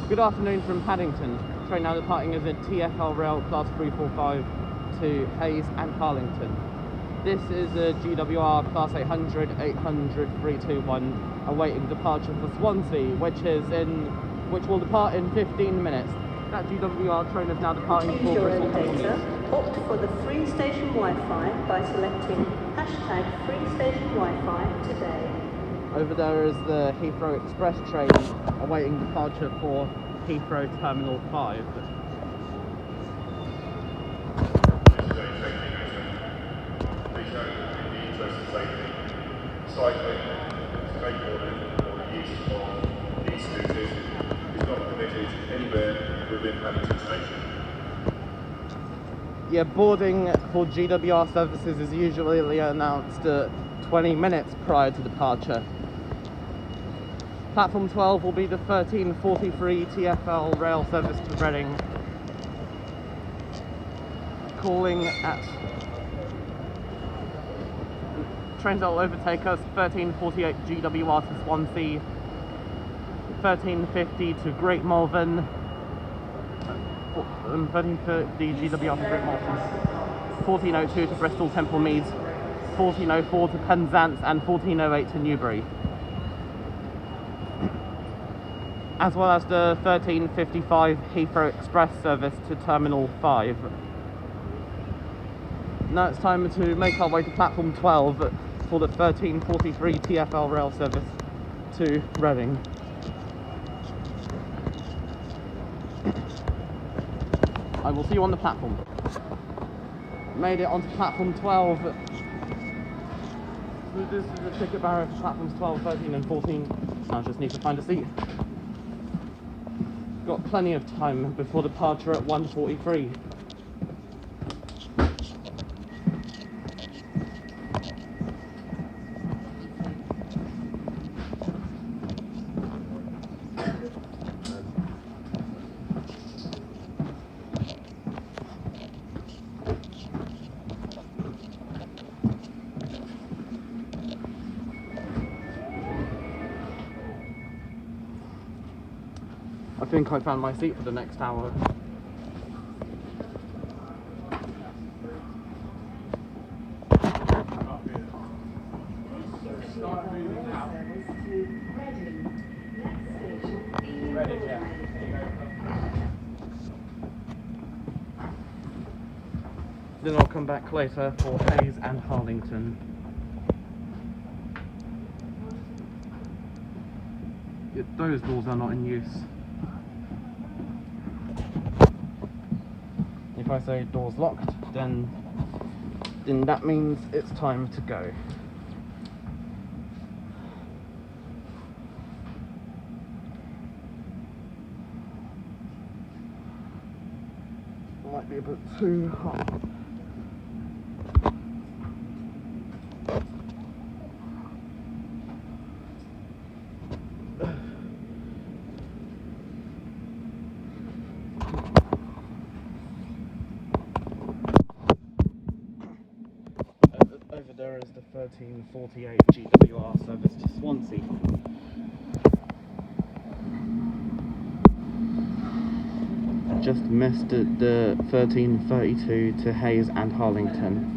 Good afternoon from Paddington. Train now departing is at TfL Rail Class 345 to Hayes and Harlington. This is a GWR Class 800, 321, awaiting departure for Swansea, which will depart in 15 minutes. That GWR train is now departing for Bristol. Data. Opt for the free station Wi-Fi by selecting #free station Wi-Fi today. Over there is the Heathrow Express train awaiting departure for Heathrow Terminal 5. Cycling, skateboarding, or the use of e-scooters is not permitted anywhere within Paddington Station. Yeah, boarding for GWR services is usually announced 20 minutes prior to departure. Platform 12 will be the 1343 TfL Rail service to Reading, calling at trains that will overtake us: 1348 GWR to Swansea, 1350 to Great Malvern, 1350 GWR to Great Malvern, 1402 to Bristol Temple Meads, 1404 to Penzance, and 1408 to Newbury, as well as the 1355 Heathrow Express service to Terminal 5. Now it's time to make our way to Platform 12 for the 1343 TfL Rail service to Reading. I will see you on the platform. Made it onto Platform 12. This is the ticket barrier for Platforms 12, 13 and 14. I just need to find a seat. Got plenty of time before departure at 1:43. I think I found my seat for the next hour. Then I'll come back later for Hayes and Harlington. Those doors are not in use. If I say doors locked, then that means it's time to go. Might be a bit too hot. Over there is the 1348 GWR service to Swansea. Just missed the 1332 to Hayes and Harlington.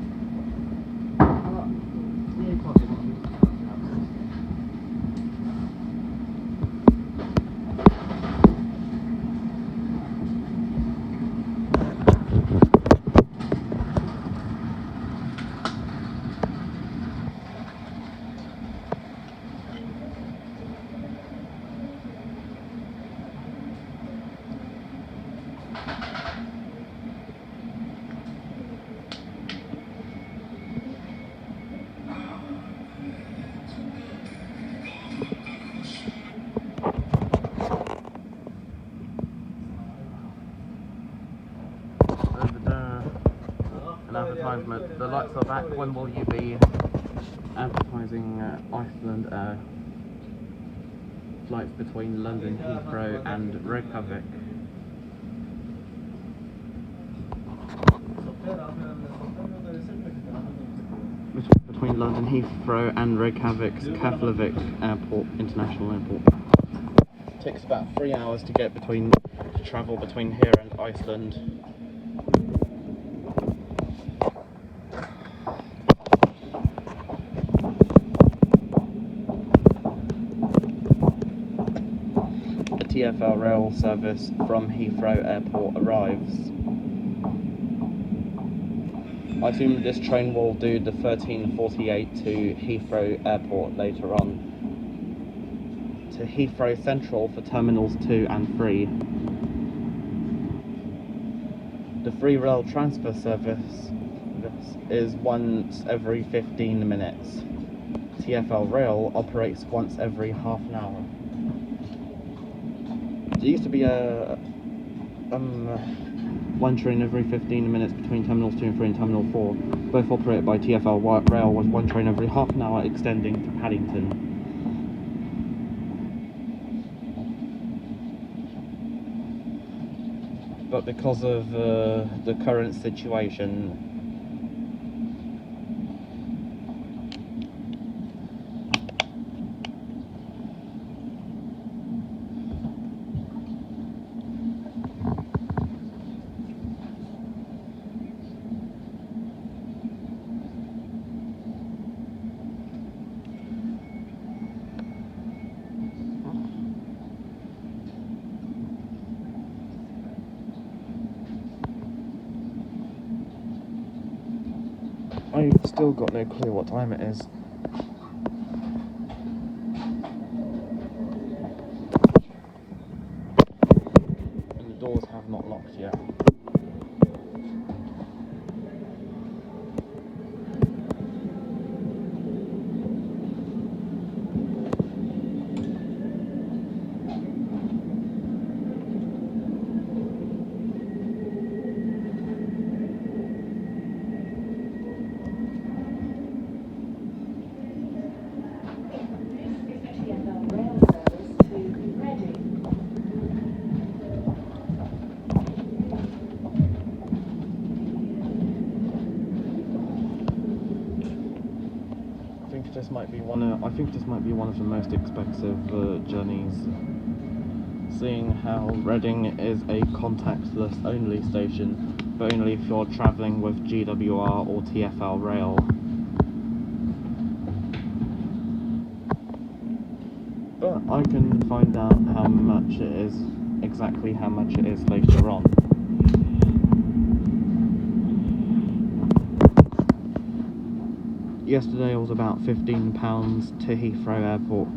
Advertisement. The lights are back. When will you be advertising Iceland flights between London Heathrow and Reykjavik? Between London Heathrow and Reykjavik's Keflavik Airport, International Airport. Takes about 3 hours to travel between here and Iceland. A TfL Rail service from Heathrow Airport arrives. I assume this train will do the 13:48 to Heathrow Airport later on. To Heathrow Central for Terminals 2 and 3. The free rail transfer service is once every 15 minutes. TfL Rail operates once every half an hour. There used to be one train every 15 minutes between Terminals 2 and 3 and Terminal 4, both operated by TfL Rail, with one train every half an hour extending to Paddington. But because of the current situation, I've still got no clue what time it is. And the doors have not locked yet. I think this might be one of the most expensive journeys, seeing how Reading is a contactless only station, but only if you're travelling with GWR or TfL Rail. But I can find out exactly how much it is later on. Yesterday it was about £15 to Heathrow Airport.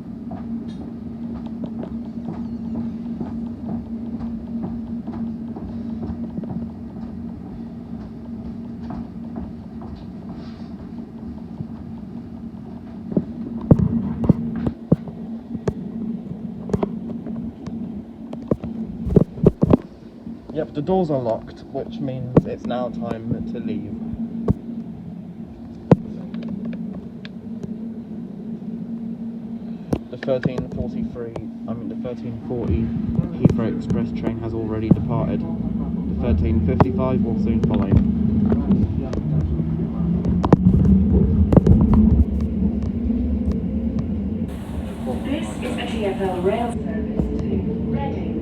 Yep, the doors are locked, which means it's now time to leave. The 1340 Heathrow Express train has already departed. The 1355 will soon follow. This is a TfL Rail service to Reading.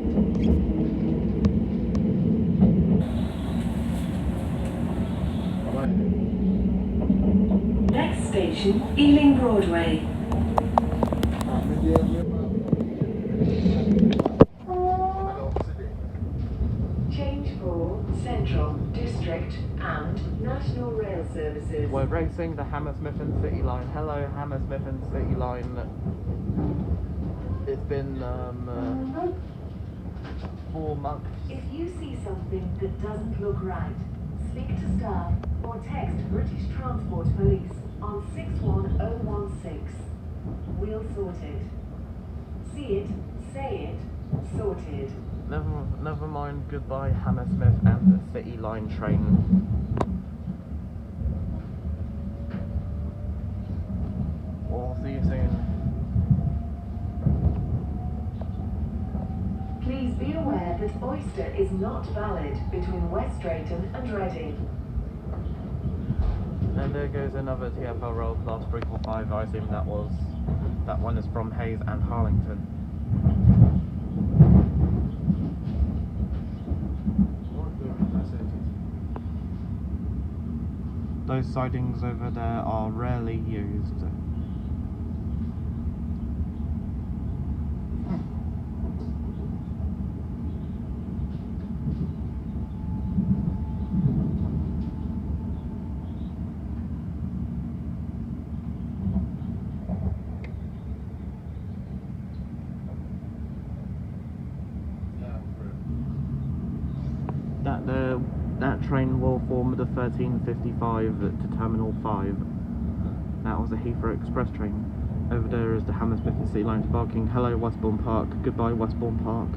Next station, Ealing Broadway. Change for Central, District and National Rail services. We're racing the Hammersmith and City Line. Hello, Hammersmith and City Line. It's been 4 months. If you see something that doesn't look right, speak to staff or text British Transport Police on 61016. We'll sort it. See it, say it, sorted. Never mind, goodbye Hammersmith and the City Line train. We'll see you soon. Please be aware that Oyster is not valid between West Drayton and Reading. And there goes another TfL Rail Class 345. I assume that one is from Hayes and Harlington. Those sidings over there are rarely used. That train will form the 1355 to Terminal 5. That was a Heathrow Express train. Over there is the Hammersmith and Sea Line to Barking. Hello Westbourne Park. Goodbye Westbourne Park.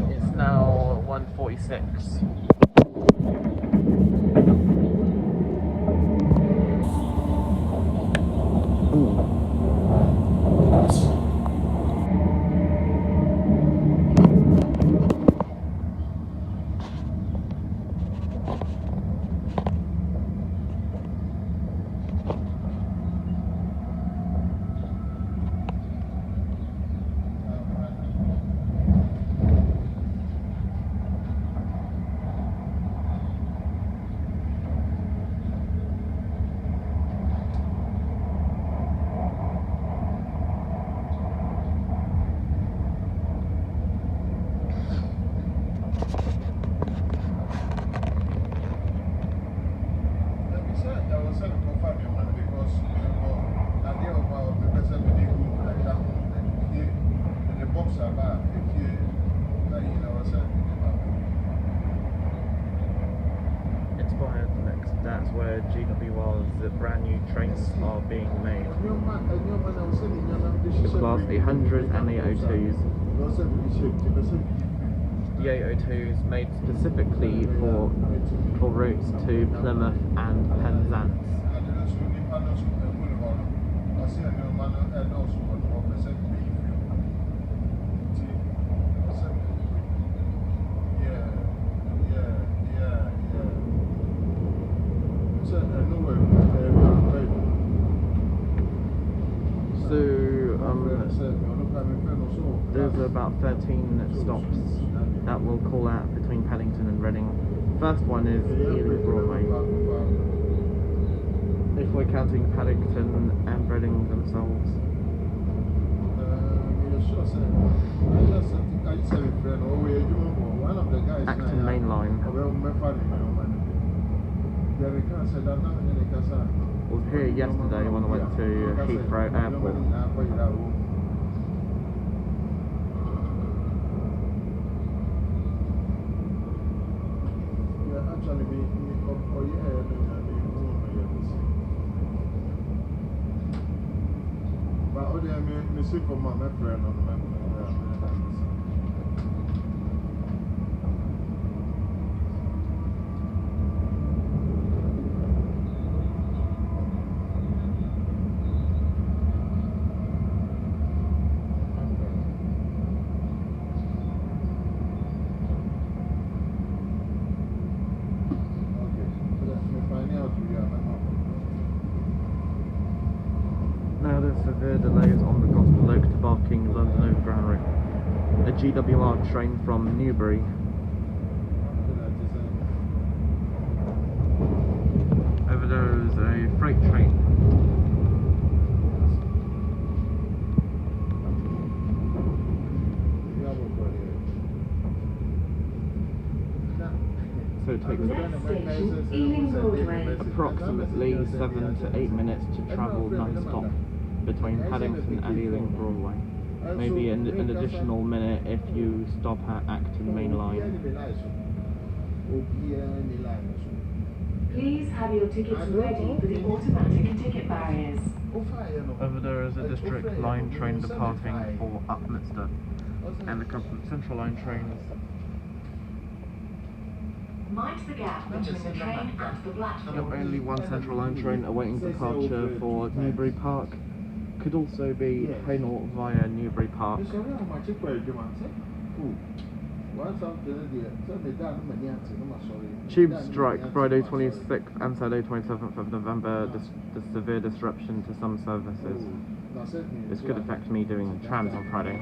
It's now 1:46. That's where GWR's brand new trains are being made. The Class 800s and 802s. The 802s made specifically for routes to Plymouth and Penzance. There's about 13 stops that will call out between Paddington and Reading. First one is Ealing Broadway. If we're counting Paddington and Reading themselves. Acton Main Line. I was here yesterday when I went to Heathrow Airport. Now there's severe delays on the Gospel Oak to Barking London Overground route. A GWR train from Newbury. Over there is a freight train. So it takes approximately 7 to 8 minutes to travel non-stop between Paddington and Ealing Broadway. maybe an additional minute if you stop at Acton Main Line. Please have your tickets ready for the automatic ticket barriers. Over there is a district line train departing for Upminster, and the Central Line trains. Mind the gap between the train and the platform. Only one Central Line train awaiting departure for Newbury Park. Could also be Hainault via Newbury Park. Tube strike Friday 26th and Saturday 27th of November. Severe disruption to some services. This could affect me doing trams on Friday.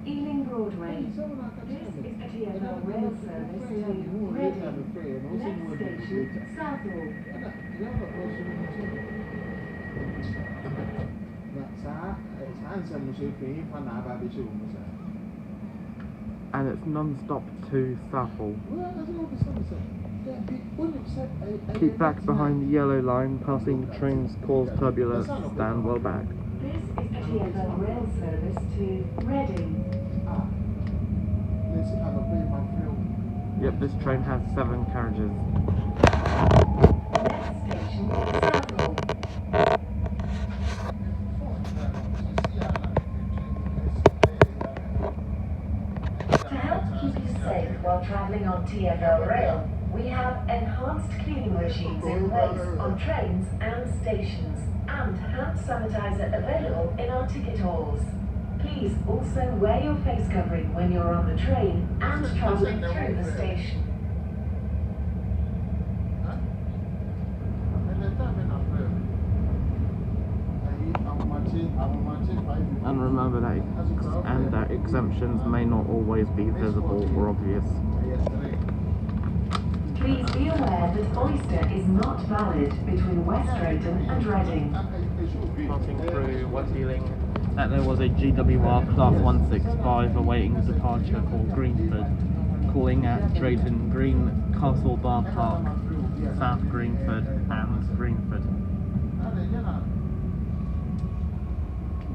Ealing Broadway. This is a TfL Rail service to Reading. Next station, Southall. And it's non-stop to Southall. Keep back behind the yellow line, passing trains cause turbulence, stand well back. This is a TfL Rail service to Reading. Yep, this train has 7 carriages. Next station, Southall. To help keep you safe while travelling on TfL Rail, we have enhanced cleaning machines in place on trains and stations, and hand sanitizer available in our ticket halls. Please also wear your face covering when you're on the train and travelling through the station. And remember that exemptions may not always be visible or obvious. Please be aware that Oyster is not valid between West Drayton and Reading. Passing through West Ealing, that there was a GWR Class 165 awaiting departure for Greenford, calling at Drayton Green, Castle Bar Park, South Greenford and Greenford.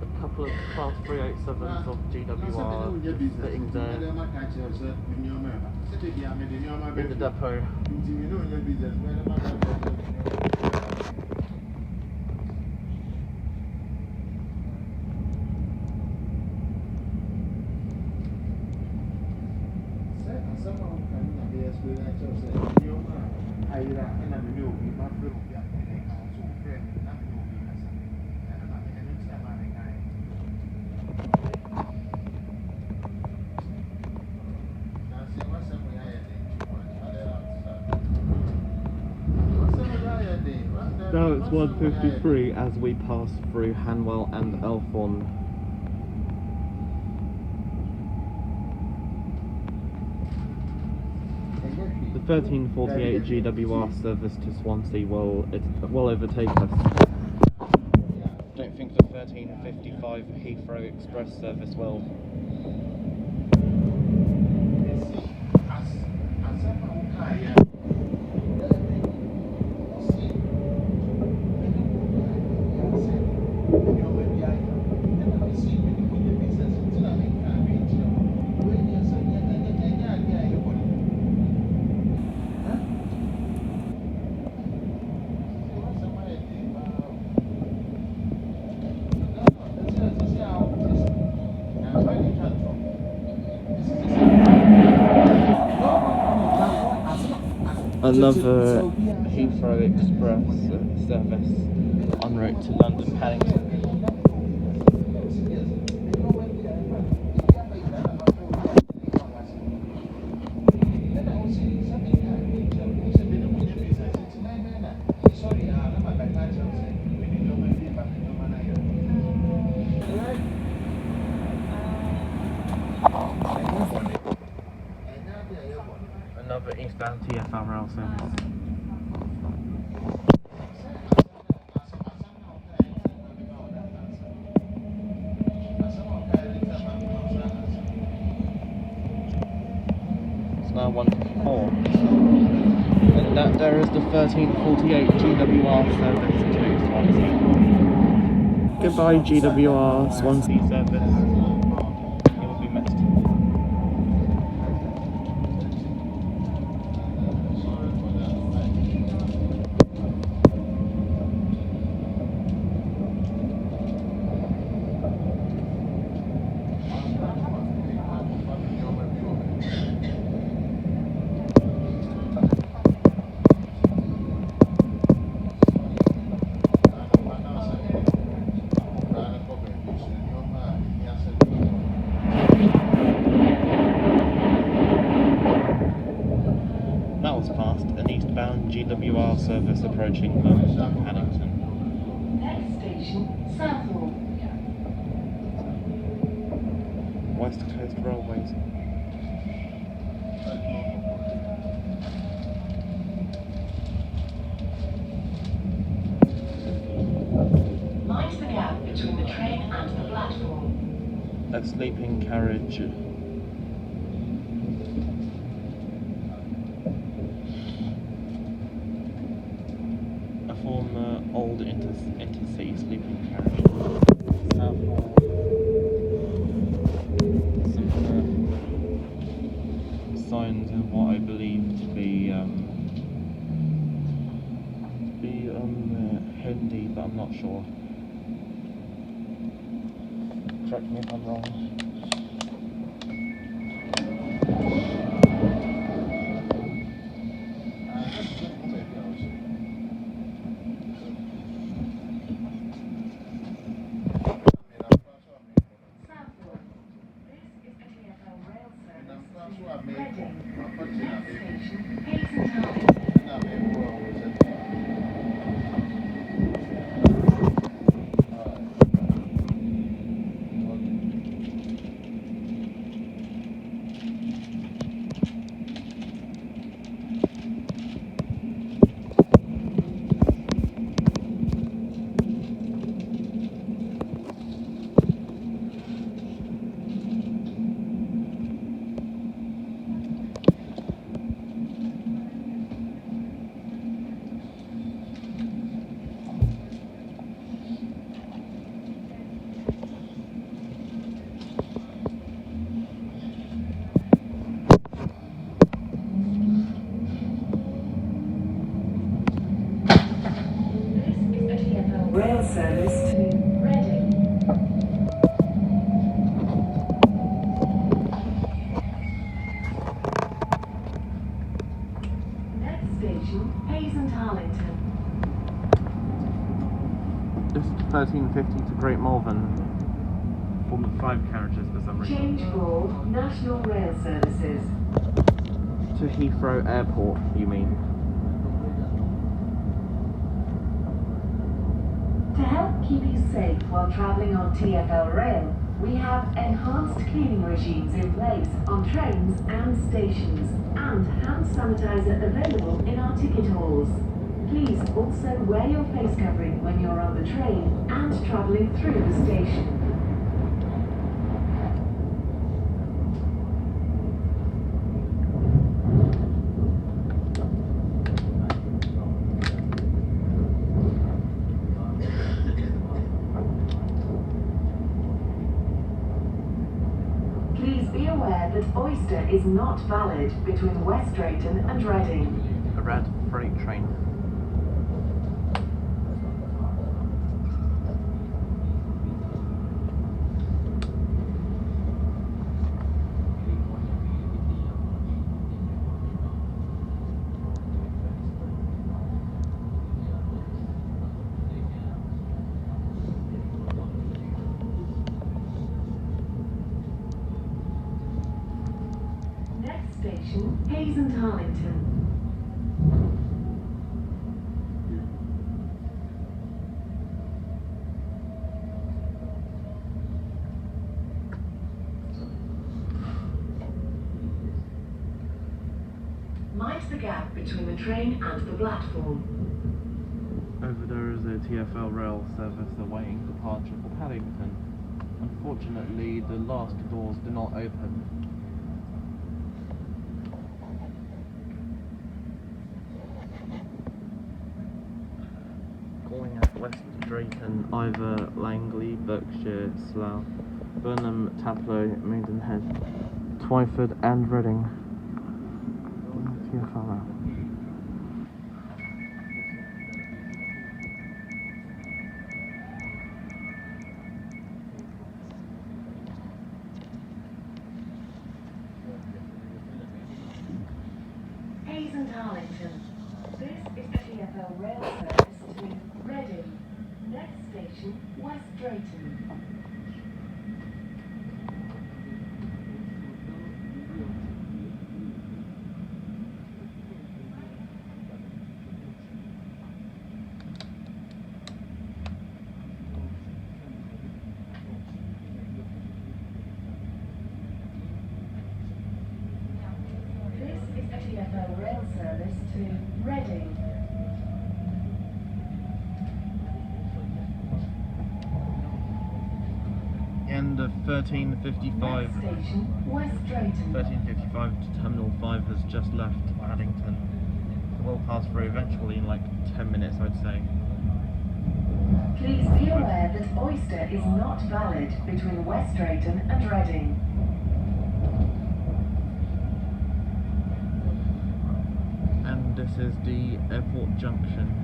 A couple of Class 387s of GWR sitting there in the depot. Now it's 1:53 as we pass through Hanwell and Elthorn. The 1348 GWR service to Swansea will overtake us. Don't think the 1355 Heathrow Express service will. Another Heathrow Express service en route to London Paddington. Another eastbound TfL Rail service. Now 1 to 4. And there is the 1348 GWR service to Swansea. Goodbye GWR Swansea service. You will be missed. GWR service approaching Paddington. Next station, Southall. West Coast Railways. Mind the gap between the train and the platform. A sleeping carriage. Former old intercity sleeping carriage. Southall. Some signs of what I believe to be Hindi, but I'm not sure. Correct me if I'm wrong. Rail service to Reading. Next station, Hayes and Harlington. This is 1350 to Great Malvern. Form of 5 carriages for some reason. Change for National Rail Services. To Heathrow Airport, you mean? To help keep you safe while travelling on TfL Rail, we have enhanced cleaning regimes in place on trains and stations, and hand sanitizer available in our ticket halls. Please also wear your face covering when you're on the train and travelling through the station. Be aware that Oyster is not valid between West Drayton and Reading. A red freight train. Station, Hayes and Harlington. Mind the gap between the train and the platform. Over there is a TfL Rail service awaiting departure for Paddington. Unfortunately, the last doors do not open. Drayton, Iver, Langley, Berkshire, Slough, Burnham, Taplow, Maidenhead, Twyford and Reading. TfL Rail. Hayes and Harlington. This is the TfL Rail service to Reading. Next station, West Drayton. This is the TfL Rail service to Reading. End of 13:55. Next station, West Drayton. 13:55 to Terminal 5 has just left Paddington. We'll pass through eventually in like 10 minutes, I'd say. Please be aware that Oyster is not valid between West Drayton and Reading. And this is the airport junction.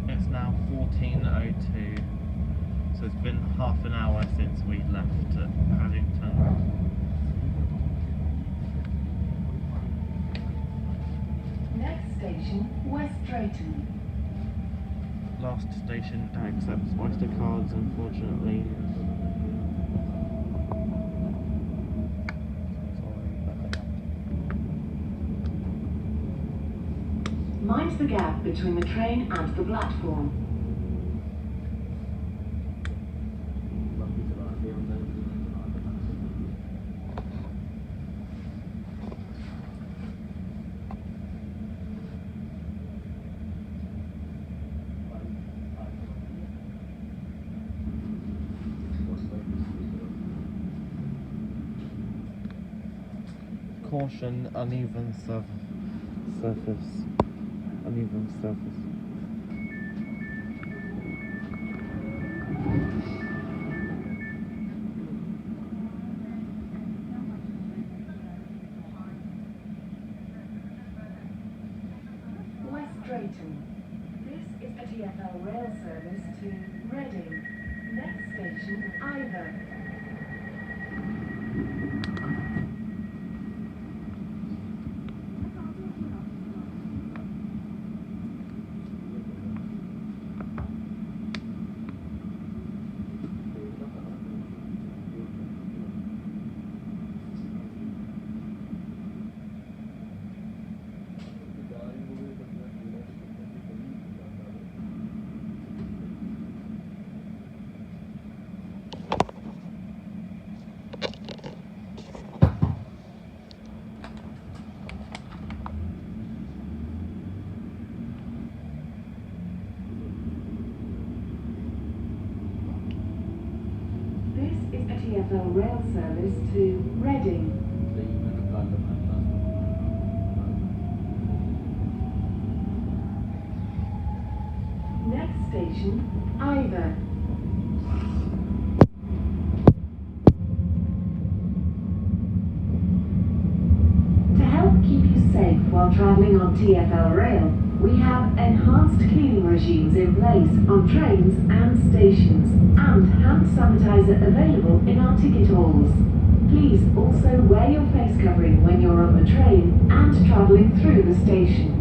It's now 14:02, so it's been half an hour since we left Paddington. Next station, West Drayton. Last station that accepts Oyster cards, unfortunately. Mind the gap between the train and the platform. Caution, uneven surface. Uneven surface. West Drayton. This is a TfL Rail service to Reading. Next station, Iver. TfL Rail service to Reading. Next station, Iver. travelling on TfL Rail, we have enhanced cleaning regimes in place on trains and stations, and hand sanitizer available in our ticket halls. Please also wear your face covering when you're on the train and travelling through the station.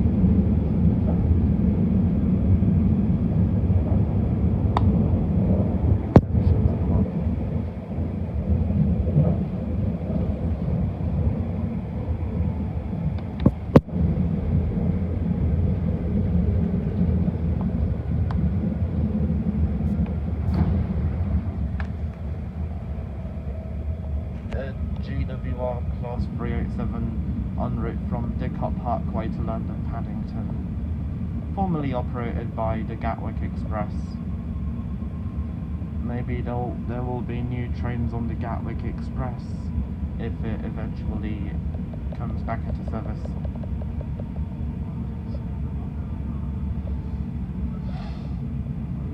GWR Class 387 en route from Didcot Parkway to London Paddington, formerly operated by the Gatwick Express. Maybe there will be new trains on the Gatwick Express if it eventually comes back into service.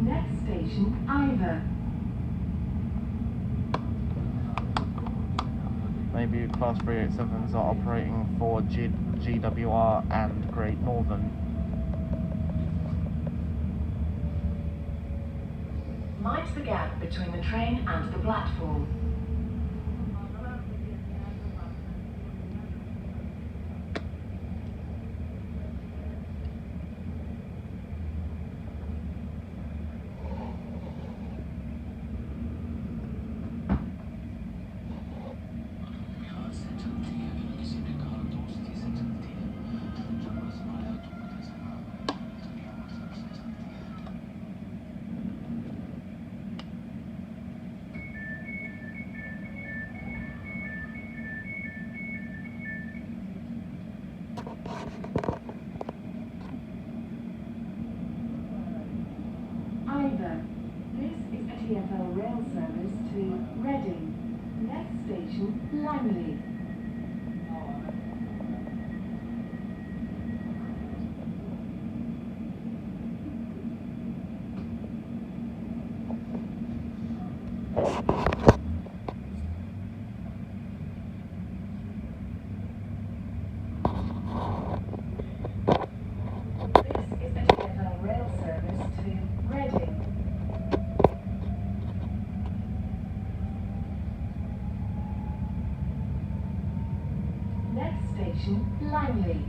Next station, Iver. Maybe Class 387s are operating for GWR and Great Northern. Mind the gap between the train and the platform. Iver. This is a TfL Rail service to Reading. Next station, Langley. Station, Langley.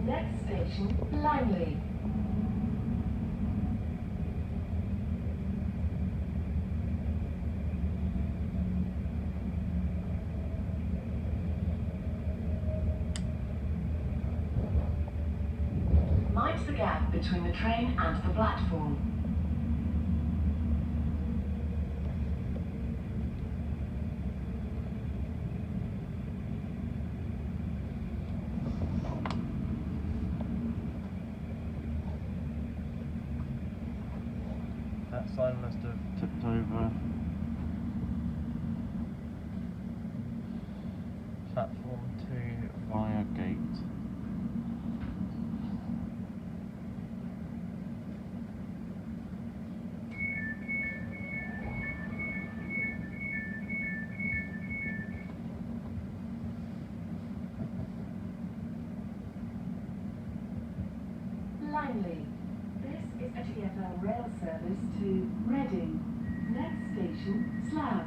Next station, Langley. Mind the gap between the train and the platform. That sign must have tipped over. Platform 2 via gate. Langley. This is a TfL Rail service to Reading. Next station, Slough.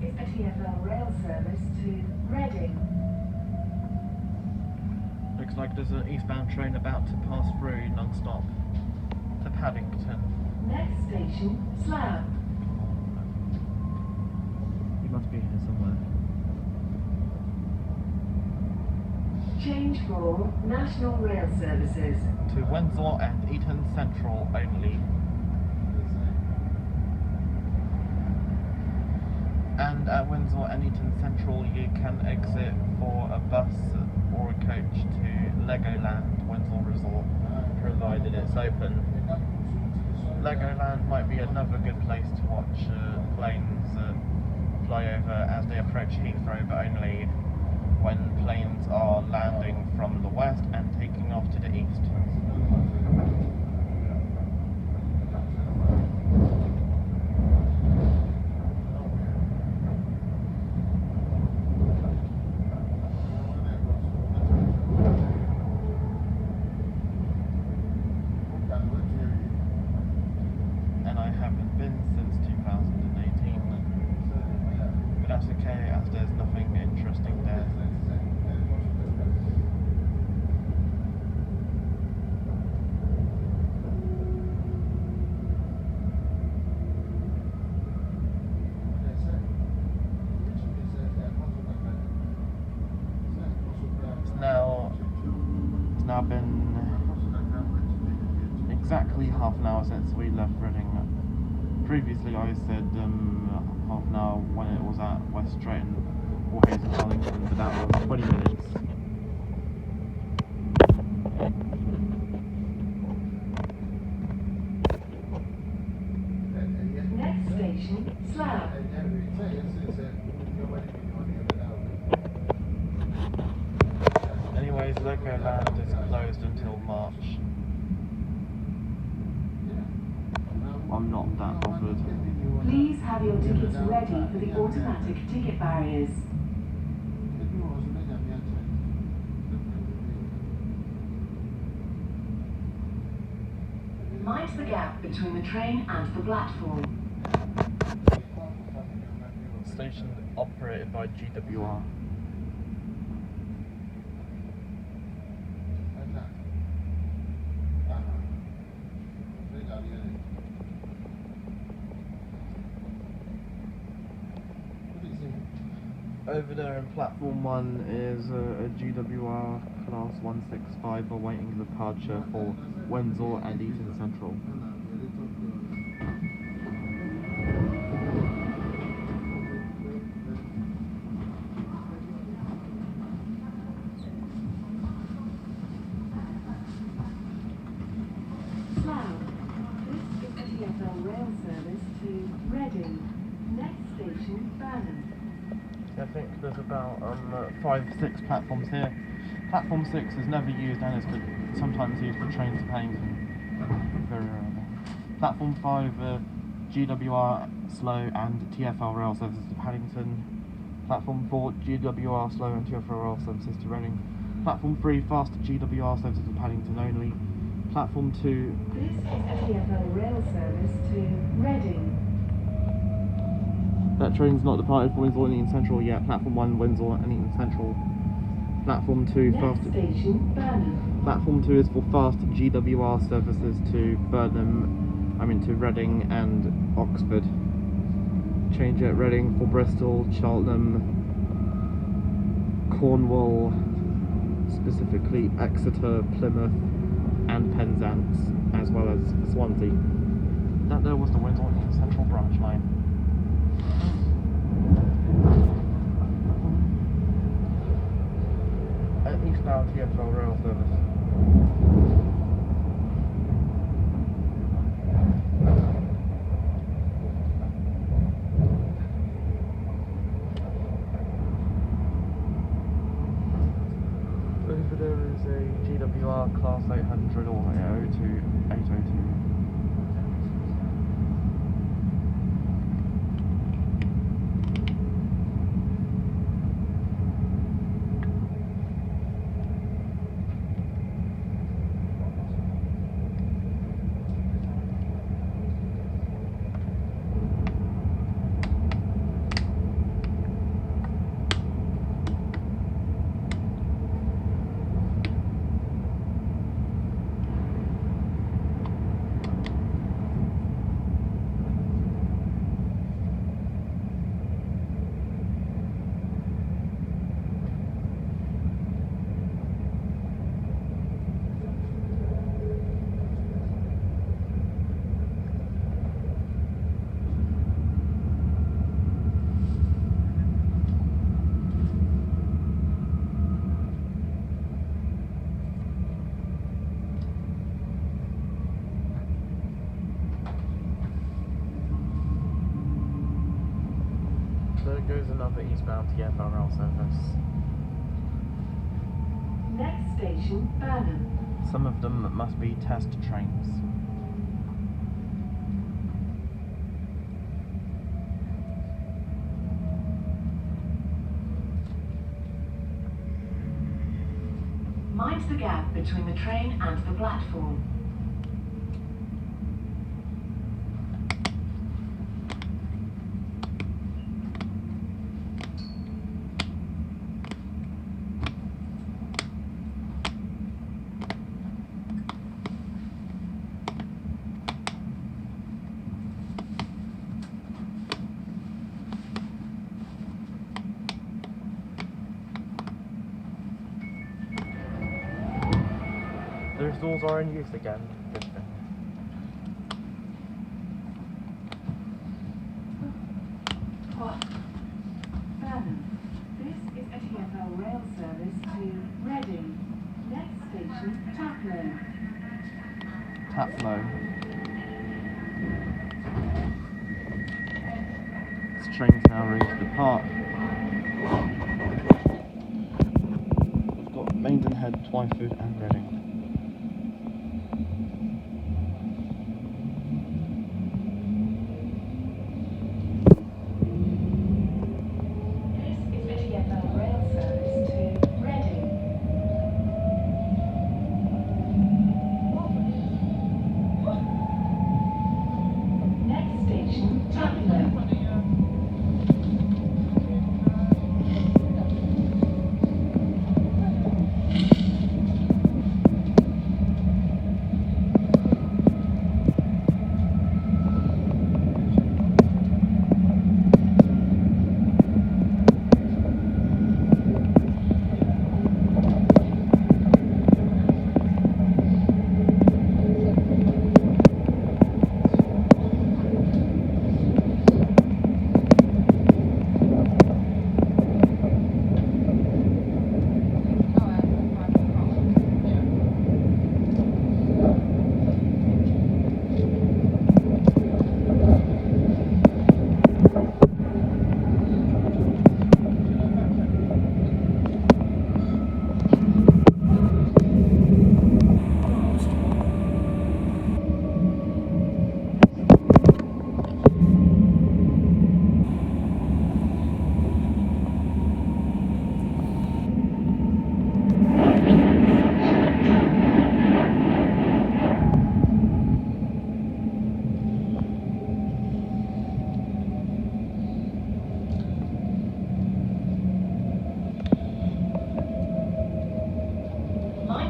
Is a TfL Rail service to Reading. Looks like there's an eastbound train about to pass through non-stop to Paddington. Next station, Slough. He must be here somewhere. Change for National Rail Services. To Windsor and Eton Central only. And at Windsor and Eton Central you can exit for a bus or a coach to Legoland Windsor Resort, provided it's open. Legoland might be another good place to watch planes fly over as they approach Heathrow, but only when planes are landing from the west and taking off to the east. It's now been exactly half an hour since we left Reading. Previously I said half an hour when it was at West Drayton or Hayes and Harlington, but that was 20 minutes. Next station, Slough. Anyways, Legoland is closed until March. I'm not that bothered. Please have your tickets ready for the automatic ticket barriers. Mind the gap between the train and the platform. Station operated by GWR. Over there in platform 1 is a GWR class 165 awaiting departure for Windsor and Eaton Central. Slough. This is a TfL Rail service to Reading. Next station, Burnham. I think there's about 5-6 platforms here. Platform 6 is never used and is sometimes used for trains to Paddington. Very rarely. Platform 5, GWR Slough and TfL Rail services to Paddington. Platform 4, GWR Slough and TfL Rail services to Reading. Platform 3, fast GWR services to Paddington only. Platform 2. This is a TfL Rail service to Reading. That train's not departed for Windsor and Eaton Central yet. Platform 1, Windsor and Eaton Central. Platform 2, fast. Next station, Burnham. Platform 2 is for fast GWR services to to Reading and Oxford. Change at Reading for Bristol, Cheltenham, Cornwall, specifically Exeter, Plymouth and Penzance, as well as Swansea. That there was the Windsor and Eaton Central branch line. Eastbound TfL Rail service. there goes another eastbound TfL Rail service. Next station, Burnham. Some of them must be test trains. Mind the gap between the train and the platform. Those doors are in use again. Good thing. Burnham. This is a TfL Rail service to Reading. Next station, Taplow. Taplow. This train's now ready to depart. We've got Maidenhead, Twyford and Reading.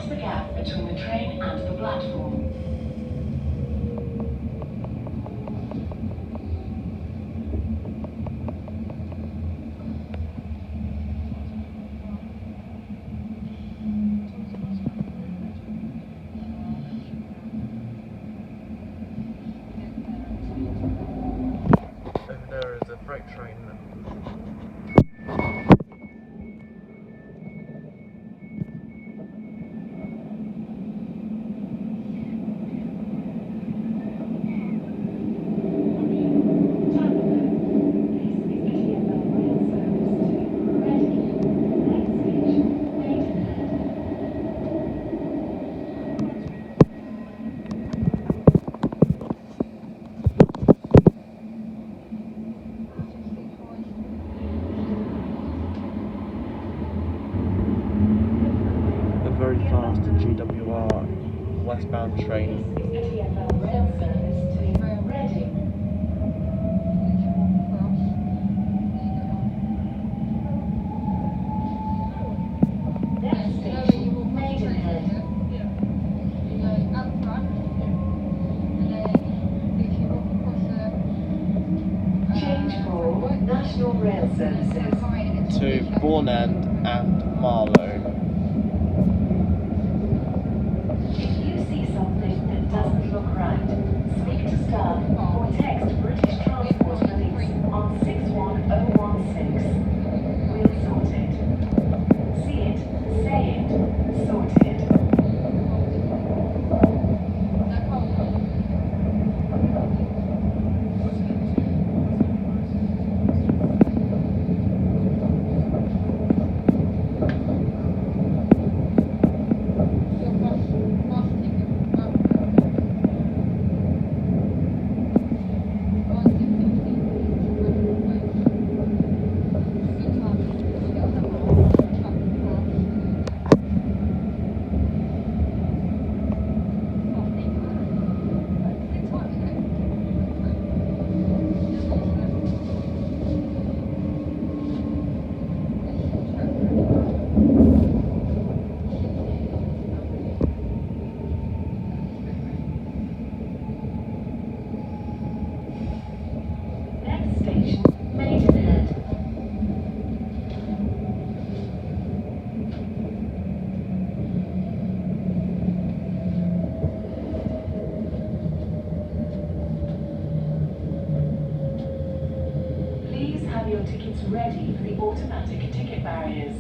The gap between the train and the platform. Over there is a freight train. Very fast GWR westbound train. TfL Rail service to Reading. Next station, Maidenhead. Change for National Rail services To Bourne End and Marlow. If you see something that doesn't look right, speak to staff or text British Transport Police on 61016. We'll sort it. See it, say it, sort it. your tickets ready for the automatic ticket barriers.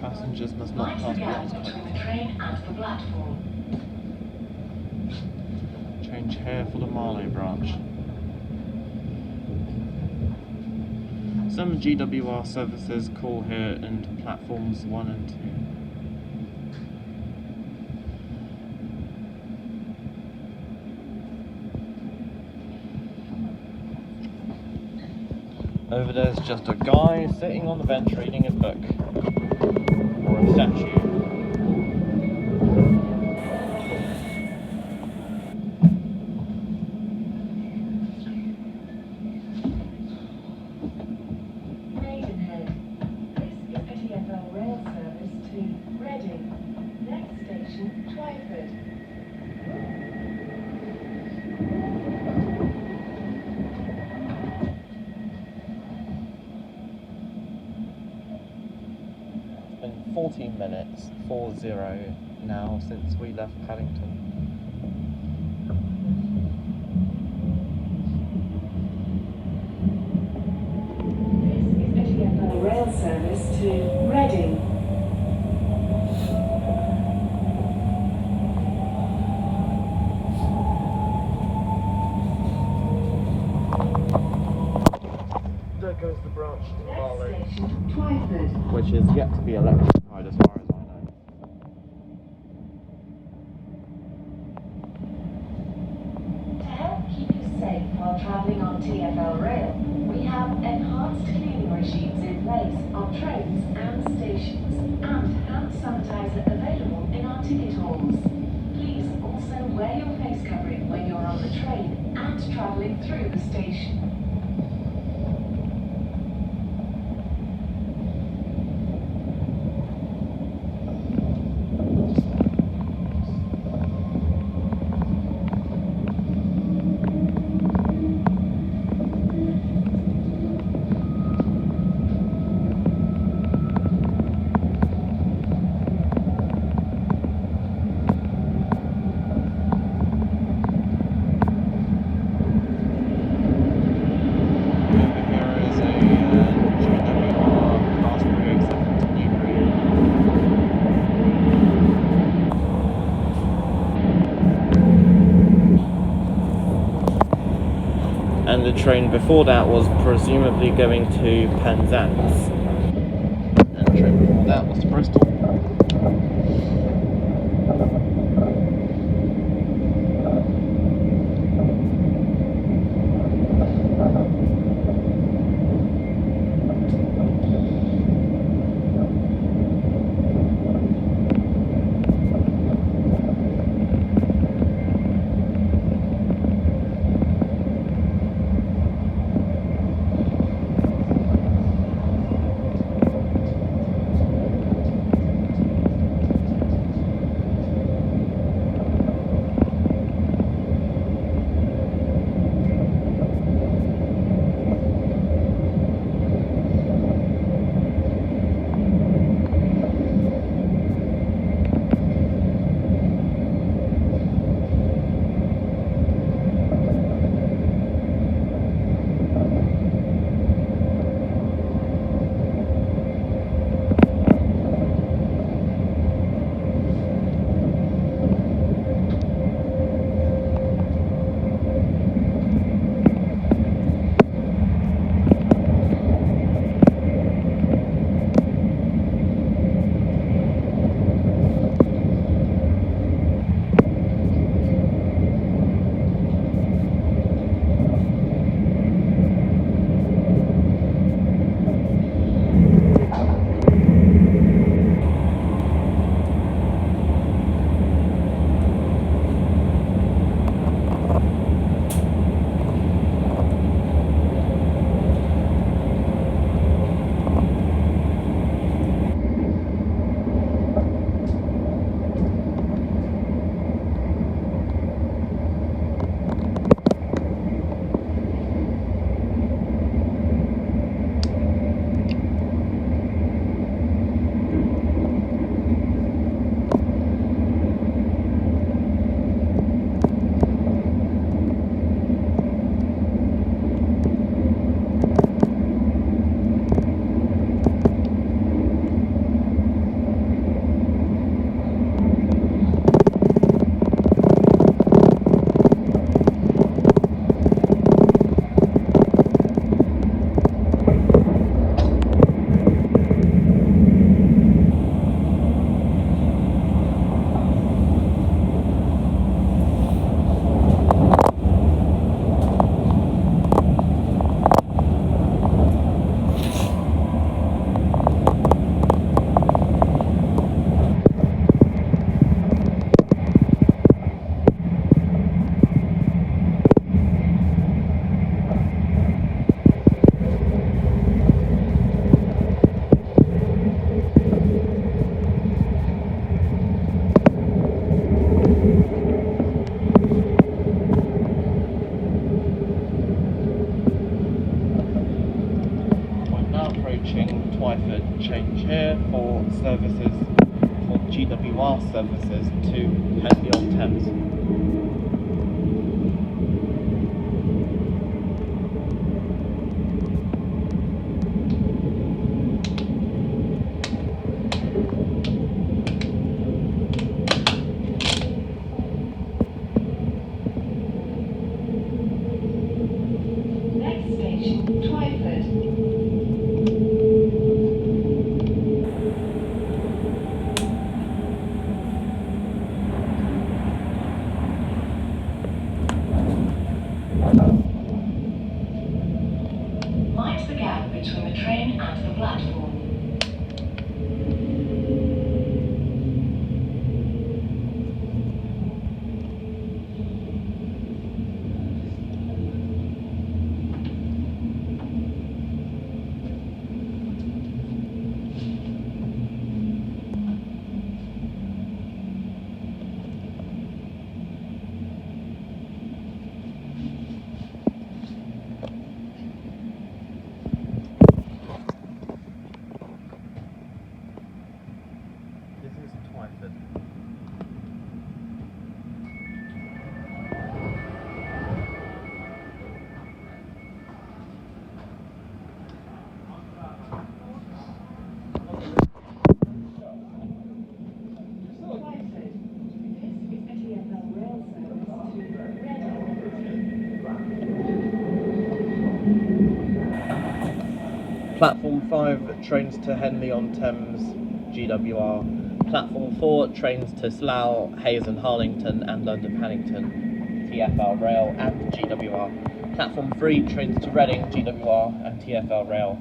Passengers must not Mind pass the gap beyond. between the train and the platform. Change here for the Marlow branch. Some GWR services call here into platforms 1 and 2. Over there's just a guy sitting on the bench reading a book. Or a statue. Maidenhead. This is a TfL Rail service to Reading. Next station, Twyford. It's been 14 minutes, 40 now, since we left Paddington. This is a TfL Rail service to Reading. There goes the branch to Marlow, Next station, Twyford. which is yet to be electrified as far as I know. To help keep you safe while travelling on TfL Rail, we have enhanced cleaning regimes in place on trains and stations, and hand sanitizer available in our ticket halls. Please also wear your face covering when you're on the train and travelling through the station. And the train before that was presumably going to Penzance. And the train before that was to Bristol. services for GWR services to Henley-on-Thames. Next station, Twyford. Mind the gap between the train and the platform. This is Twyford. Twyford. This is a TfL Rail service to Reading. Platform 5 trains to Henley-on-Thames, GWR. Platform 4 trains to Slough, Hayes and Harlington and London Paddington, TfL Rail and GWR. Platform 3 trains to Reading, GWR and TfL Rail.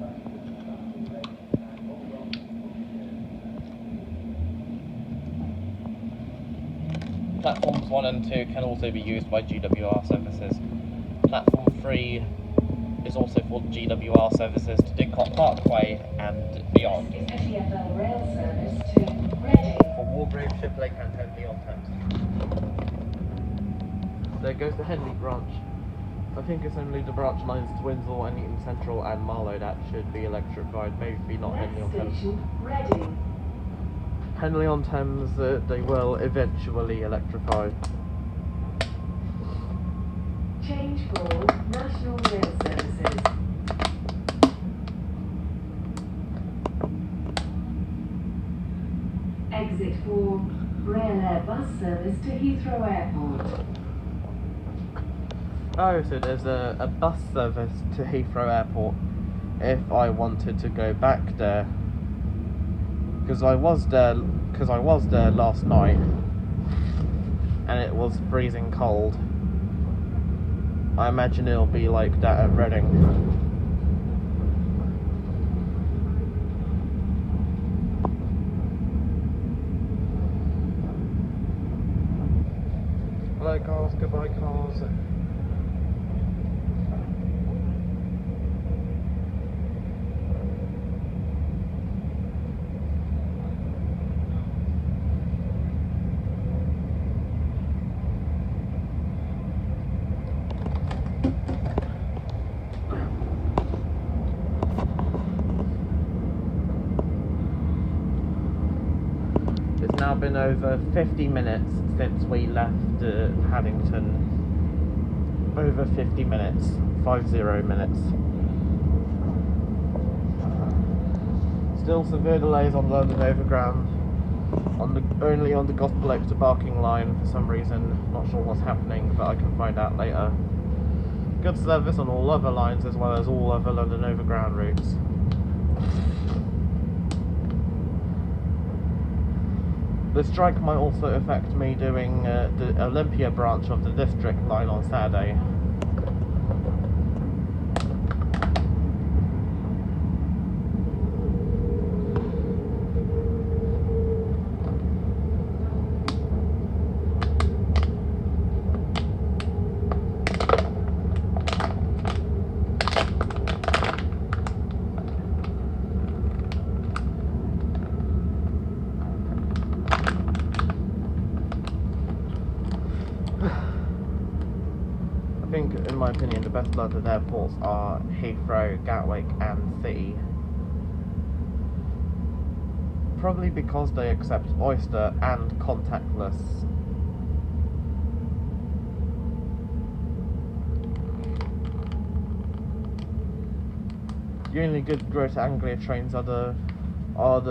Platforms 1 and 2 can also be used by GWR services. Platform 3 is also for GWR services to Didcot Parkway and beyond. This is a TfL Rail service to Reading. For Wargrave, Shiplake and Henley-on-Thames. There goes the Henley branch. I think it's only the branch lines to Winslow and Eaton Central and Marlow that should be electrified, maybe not Next Henley-on-Thames. station, Reading. Henley-on-Thames, they will eventually electrify. Change for National Rail Services. Exit for Rail Air bus service to Heathrow Airport. Oh, so there's a bus service to Heathrow Airport if I wanted to go back there. Because I was there last night and it was freezing cold. I imagine it'll be like that at Reading. Hello cars, goodbye cars. It's now been over 50 minutes since we left Paddington. Over 50 minutes. 50 minutes. Still severe delays on London Overground. Only on the Gospel to Barking line for some reason. Not sure what's happening, but I can find out later. Good service on all other lines as well as all other London Overground routes. The strike might also affect me doing the Olympia branch of the District line on Saturday. I think, in my opinion, the best London airports are Heathrow, Gatwick and City. Probably because they accept Oyster and contactless. The only good Greater Anglia trains are the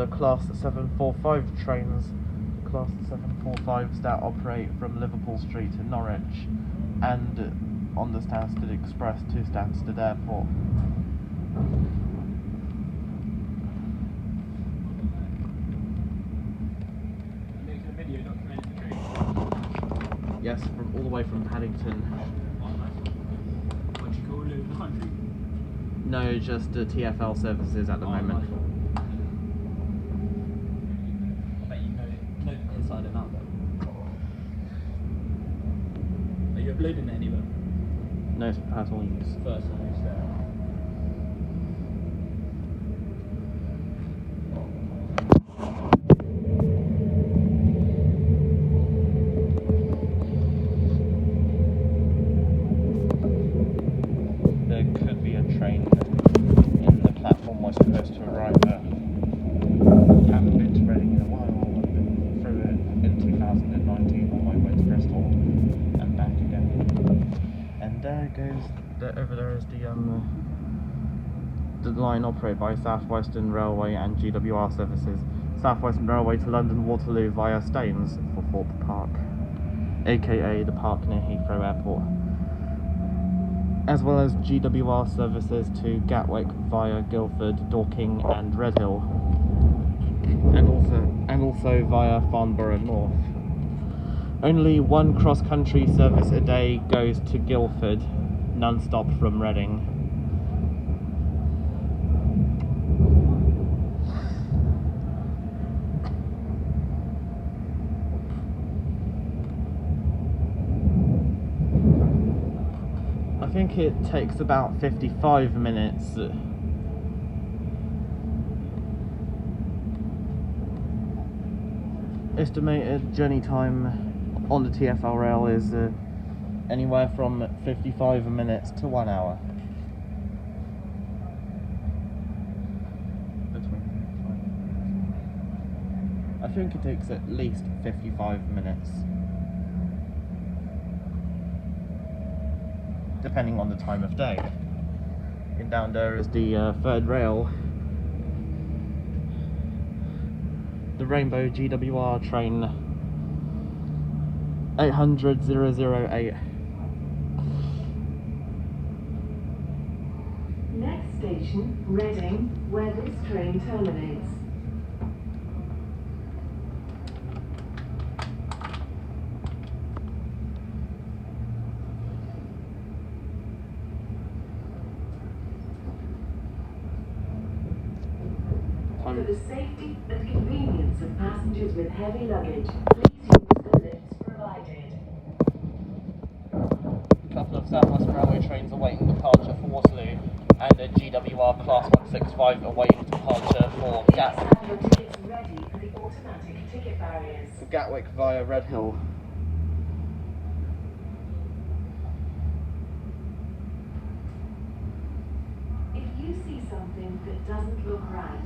Class 745 trains, Class 745s that operate from Liverpool Street to Norwich, and on the Stansted Express to Stansted Airport. Making a video documenting the train. Yes, from all the way from Paddington. What do you call it in the country? No, just TfL services at the moment. I bet you know the inside and out though. Are you uploading it anywhere? No, it's personal use. Personal use there. There could be a train in the platform was supposed to arrive there. Haven't been to Reading in a while. I've been through it in 2019 on my way to Bristol and back again. And there goes, over there is the line operated by South Western Railway and GWR services. South Western Railway to London Waterloo via Staines for Thorpe Park, aka the park near Heathrow Airport, as well as GWR services to Gatwick via Guildford, Dorking and Redhill, and also via Farnborough North. Only one cross-country service a day goes to Guildford, non-stop from Reading. I think it takes about 55 minutes. Estimated journey time on the TfL Rail is anywhere from 55 minutes to 1 hour. I think it takes at least 55 minutes. Depending on the time of day. And down there is the third rail, the Rainbow GWR train 800-008. Next station, Reading, where this train terminates. For the safety and convenience of passengers with heavy luggage, please use the lifts provided. A couple of South Western Railway trains awaiting departure for Waterloo, and a GWR Class 165 awaiting departure for Please have your tickets ready for the automatic ticket barriers. Gatwick via Redhill. If you see something that doesn't look right,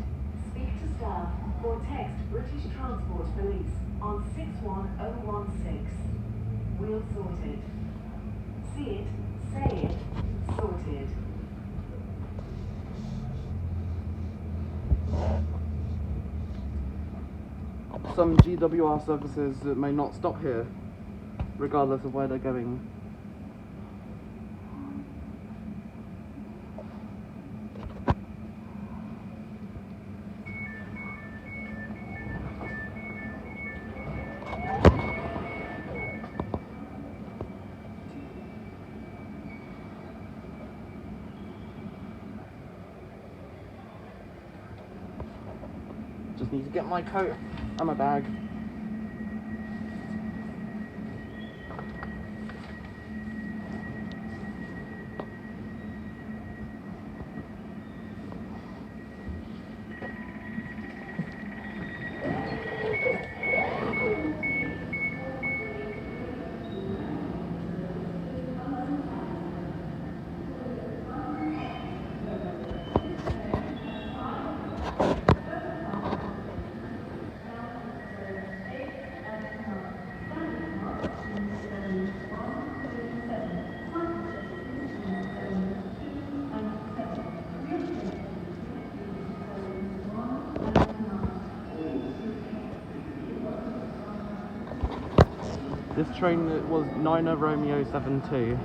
speak to staff or text British Transport Police on 61016. We'll sort it. See it, say it, sorted. Some GWR services may not stop here, regardless of where they're going. Just need to get my coat and my bag. This train was Niner Romeo 72.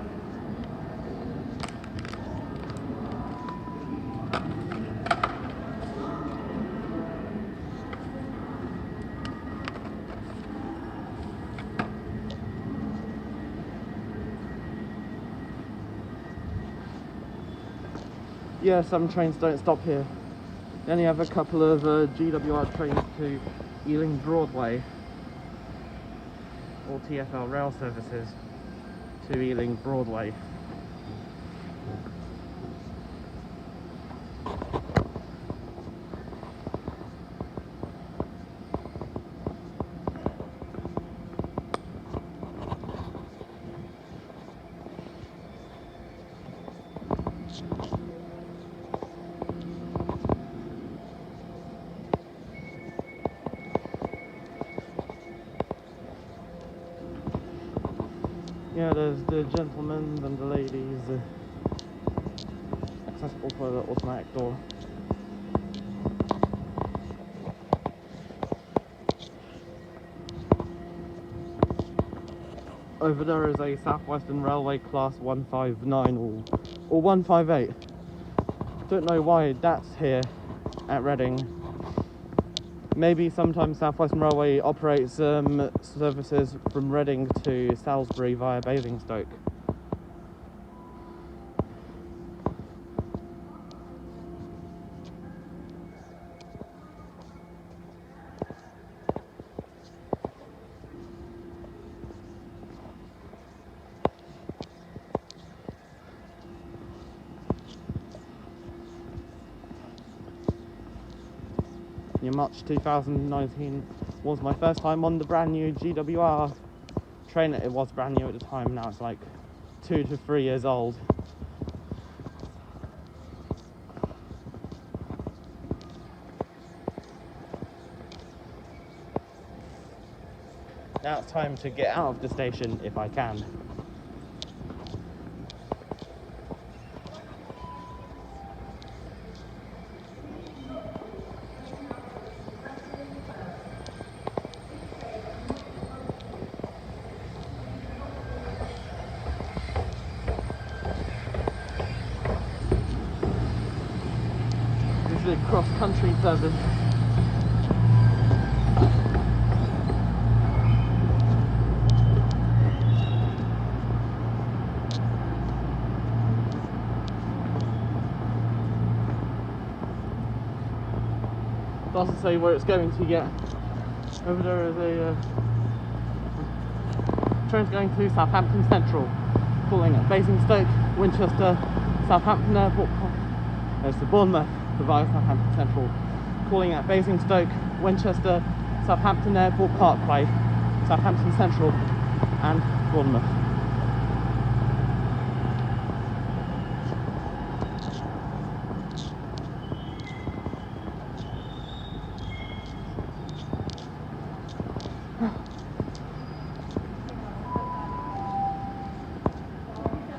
Yeah, some trains don't stop here. They only have a couple of GWR trains to Ealing Broadway, or TfL Rail services to Ealing Broadway. Yeah, there's the gentlemen and the ladies, accessible for the automatic door. Over there is a South Western Railway Class 159 or 158. Don't know why that's here at Reading. Maybe sometimes South Western Railway operates services from Reading to Salisbury via Basingstoke. In March 2019 was my first time on the brand new GWR train. It was brand new at the time, now it's like 2 to 3 years old. Now it's time to get out of the station if I can. This is a cross-country service. Doesn't say where it's going to yet. Over there is a train's going to Southampton Central, calling at Basingstoke, Winchester, Southampton Airport. There's the Bournemouth via Southampton Central, calling at Basingstoke, Winchester, Southampton Airport Parkway, Southampton Central, and Bournemouth.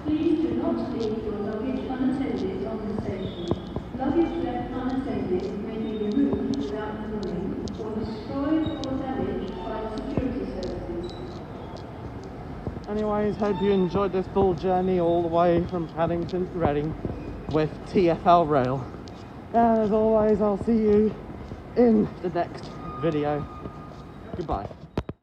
Please do not leave your luggage unattended on the station. Luggage left unattended may be removed without warning or destroyed or damaged by security services. Anyways, hope you enjoyed this full journey all the way from Paddington to Reading with TfL Rail. And as always, I'll see you in the next video. Goodbye.